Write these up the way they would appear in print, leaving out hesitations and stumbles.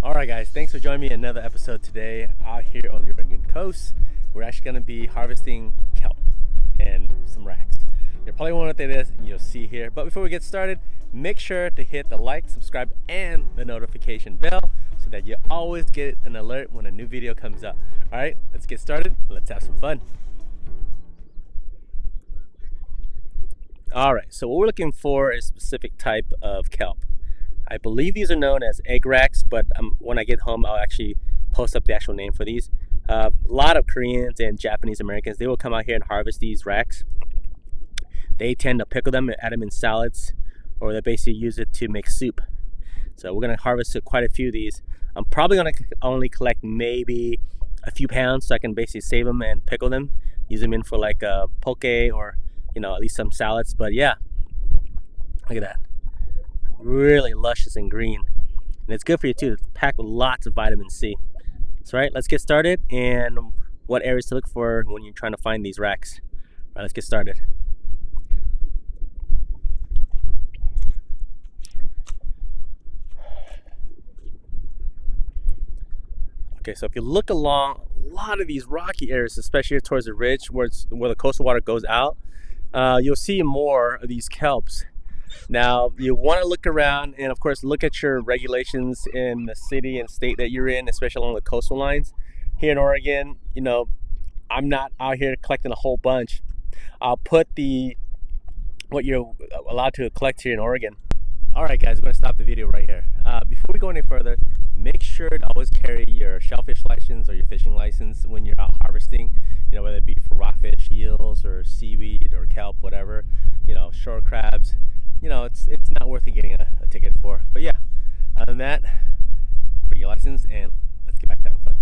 Alright guys, thanks for joining me in another episode today out here on the Oregon coast. We're actually going to be harvesting kelp and some racks. You're probably wondering what that is, and you'll see here. But before we get started, make sure to hit the like, subscribe, and the notification bell so that you always get an alert when a new video comes up. Alright, let's get started. Let's have some fun. Alright, so what we're looking for is a specific type of kelp. I believe these are known as egg racks, but when I get home, I'll actually post up the actual name for these. A lot of Koreans and Japanese Americans, they will come out here and harvest these racks. They tend to pickle them and add them in salads, or they basically use it to make soup. So we're going to harvest quite a few of these. I'm probably going to only collect maybe a few pounds so I can basically save them and pickle them, use them in for like a poke or, you know, at least some salads. But yeah, look at that. Really luscious and green, and it's good for you too. It's packed with lots of vitamin C. So right, let's get started and what areas to look for when you're trying to find these racks. All right, let's get started. Okay, so if you look along a lot of these rocky areas, especially towards the ridge where the coastal water goes out, you'll see more of these kelps. Now you want to look around and of course look at your regulations in the city and state that you're in, especially along the coastal lines. Here in Oregon, you know, I'm not out here collecting a whole bunch. I'll put what you're allowed to collect here in Oregon. Alright guys, we're going to stop the video right here. Before we go any further, make sure to always carry your shellfish license or your fishing license when you're out harvesting. You know, whether it be for rockfish, eels, or seaweed, or kelp, whatever. You know, shore crabs. You know, it's not worth it getting a ticket for. But yeah, other than that, bring your license and let's get back to having fun.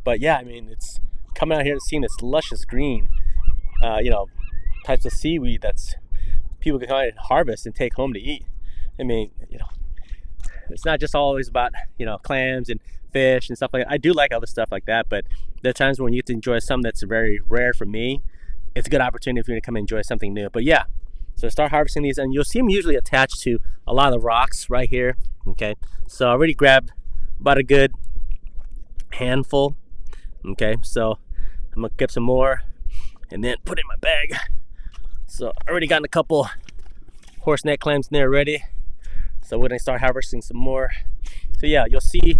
But yeah, I mean, it's coming out here and seeing this luscious green, you know, types of seaweed that's people can come out and harvest and take home to eat. I mean, you know, it's not just always about, you know, clams and fish and stuff like that. I do like other stuff like that, but there are times when you get to enjoy something that's very rare for me. It's a good opportunity for you to come and enjoy something new. But yeah. So start harvesting these, and you'll see them usually attached to a lot of the rocks right here. Okay, so I already grabbed about a good handful. Okay, so I'm gonna get some more and then put it in my bag. So I already gotten a couple horse neck clams in there already. So we're gonna start harvesting some more. So yeah, you'll see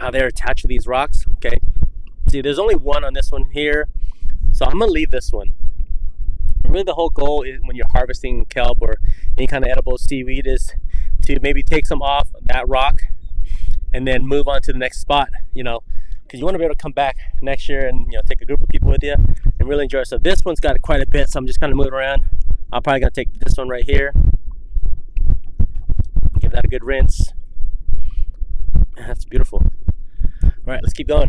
how they're attached to these rocks. Okay, see, there's only one on this one here, so I'm gonna leave this one. Really the whole goal is when you're harvesting kelp or any kind of edible seaweed is to maybe take some off that rock and then move on to the next spot, you know, because you want to be able to come back next year and, you know, take a group of people with you and really enjoy it. So this one's got quite a bit, so I'm just kind of moving around. I'm probably going to take this one right here, give that a good rinse. That's beautiful. All right, let's keep going.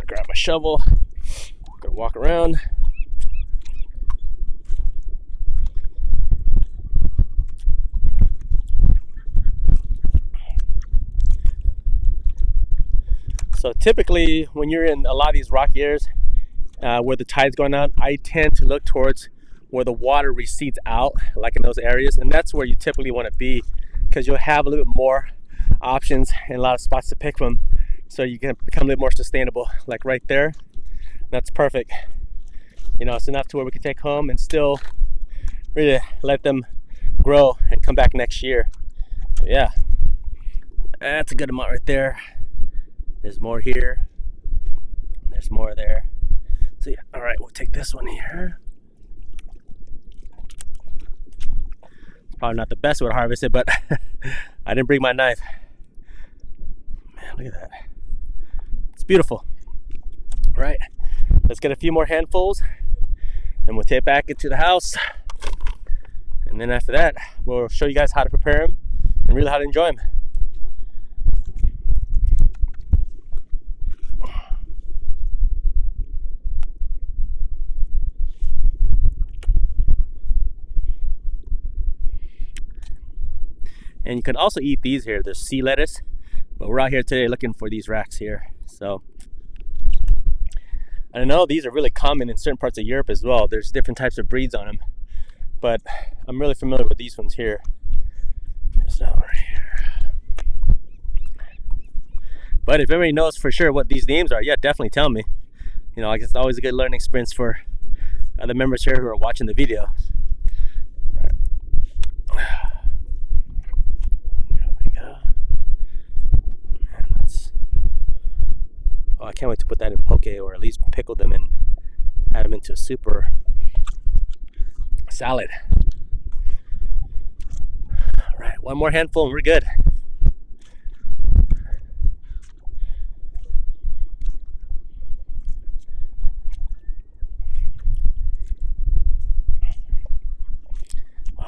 Grab my shovel, gonna walk around. So typically when you're in a lot of these rocky areas where the tide's going out, I tend to look towards where the water recedes out, like in those areas, and that's where you typically want to be because you'll have a little bit more options and a lot of spots to pick from. So you can become a little more sustainable, like right there. That's perfect. You know, it's enough to where we can take home and still really let them grow and come back next year. So yeah, that's a good amount right there. There's more here. There's more there. So yeah, all right, we'll take this one here. It's probably not the best way to harvest it, but I didn't bring my knife. Man, look at that. Beautiful. All right, let's get a few more handfuls and we'll take back into the house, and then after that we'll show you guys how to prepare them and really how to enjoy them. And you can also eat these here. There's sea lettuce, but we're out here today looking for these racks here. So I know these are really common in certain parts of Europe as well. There's different types of breeds on them. but I'm really familiar with these ones here. There's that one right here. But if everybody knows for sure what these names are, yeah, definitely tell me. You know, like it's always a good learning experience for other members here who are watching the video. There we go. Man, oh, I can't wait to put that in poke, or at least pickle them and add them into a soup or salad. All right, one more handful and we're good.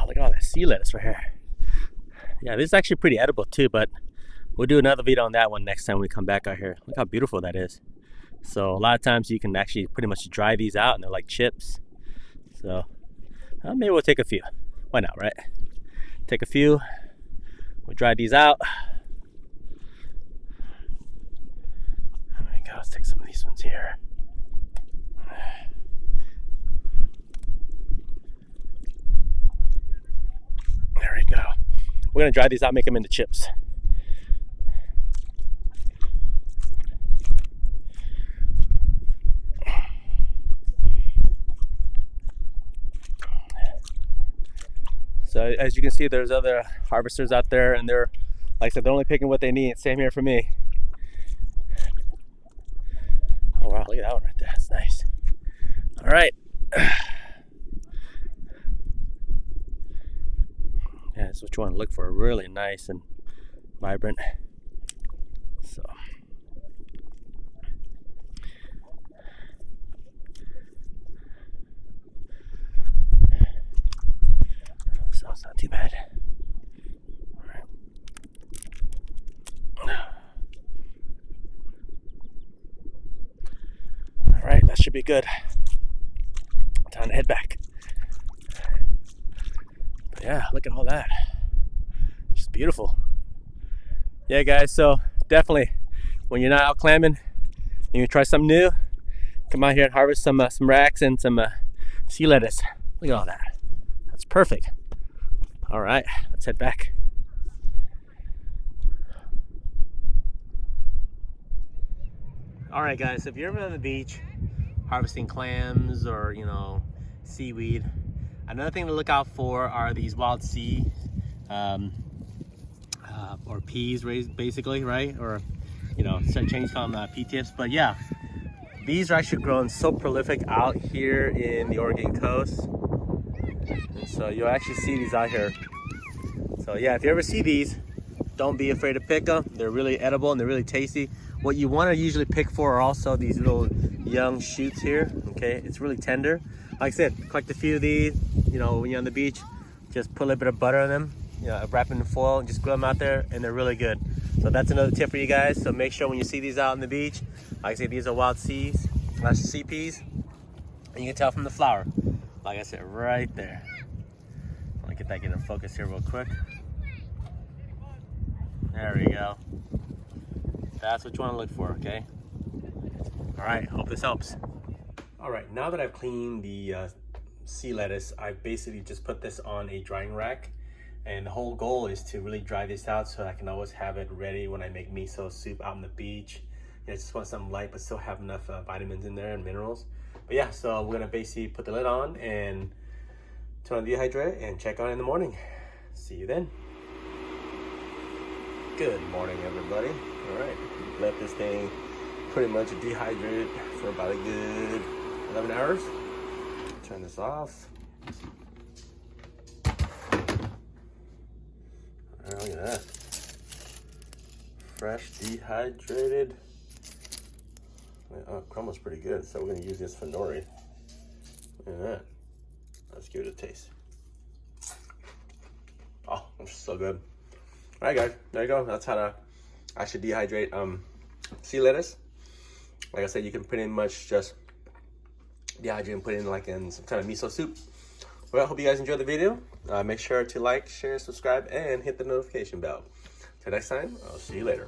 Look at all that sea lettuce right here. Yeah, this is actually pretty edible too, but we'll do another video on that one next time we come back out here. Look how beautiful that is. So a lot of times you can actually pretty much dry these out and they're like chips. So maybe we'll take a few. Why not, right? Take a few. We'll dry these out. There we go. Let's take some of these ones here. There we go. We're gonna dry these out, make them into chips. So as you can see, there's other harvesters out there, and they're, like I said, they're only picking what they need. Same here for me. Oh wow, look at that one right there. That's nice. All right. Yeah, that's what you want to look for. Really nice and vibrant. So. So it's not too bad. All right. All right, that should be good. Time to head back. But yeah, look at all that. Just beautiful. Yeah, guys, so definitely when you're not out clamming and you try something new, come out here and harvest some racks and some sea lettuce. Look at all that. That's perfect. All right, let's head back. All right, guys, so if you're ever on the beach harvesting clams or, you know, seaweed, another thing to look out for are these wild sea or peas, basically, right? Or, you know, Chinese call them pea tips. But yeah, these are actually growing so prolific out here in the Oregon coast. And so you'll actually see these out here. So yeah, if you ever see these, don't be afraid to pick them. They're really edible and they're really tasty. What you want to usually pick for are also these little young shoots here. Okay, it's really tender. Like I said, collect a few of these. You know, when you're on the beach, just put a little bit of butter on them. You know, wrap them in foil and just grill them out there, and they're really good. So that's another tip for you guys. So make sure when you see these out on the beach, like I say, these are wild sea peas, and you can tell from the flower. Like I said, right there. Let me get that in focus here real quick. There we go. That's what you want to look for, okay? All right, hope this helps. All right, now that I've cleaned the sea lettuce, I basically just put this on a drying rack. And the whole goal is to really dry this out so I can always have it ready when I make miso soup out on the beach. I just want something light but still have enough vitamins in there and minerals. But yeah, so we're gonna basically put the lid on and turn on the dehydrator and check on it in the morning. See you then. Good morning, everybody. All right, let this thing pretty much dehydrate for about a good 11 hours. Turn this off. Look at that. Fresh, dehydrated. Oh, crumbles pretty good, so we're gonna use this for nori. Look at that. Let's give it a taste. Oh, it's so good. All right, guys, there you go. That's how to actually dehydrate sea lettuce. Like I said, you can pretty much just dehydrate and put it in like in some kind of miso soup. Well, I hope you guys enjoyed the video. Make sure to like, share, subscribe, and hit the notification bell. Till next time, I'll see you later.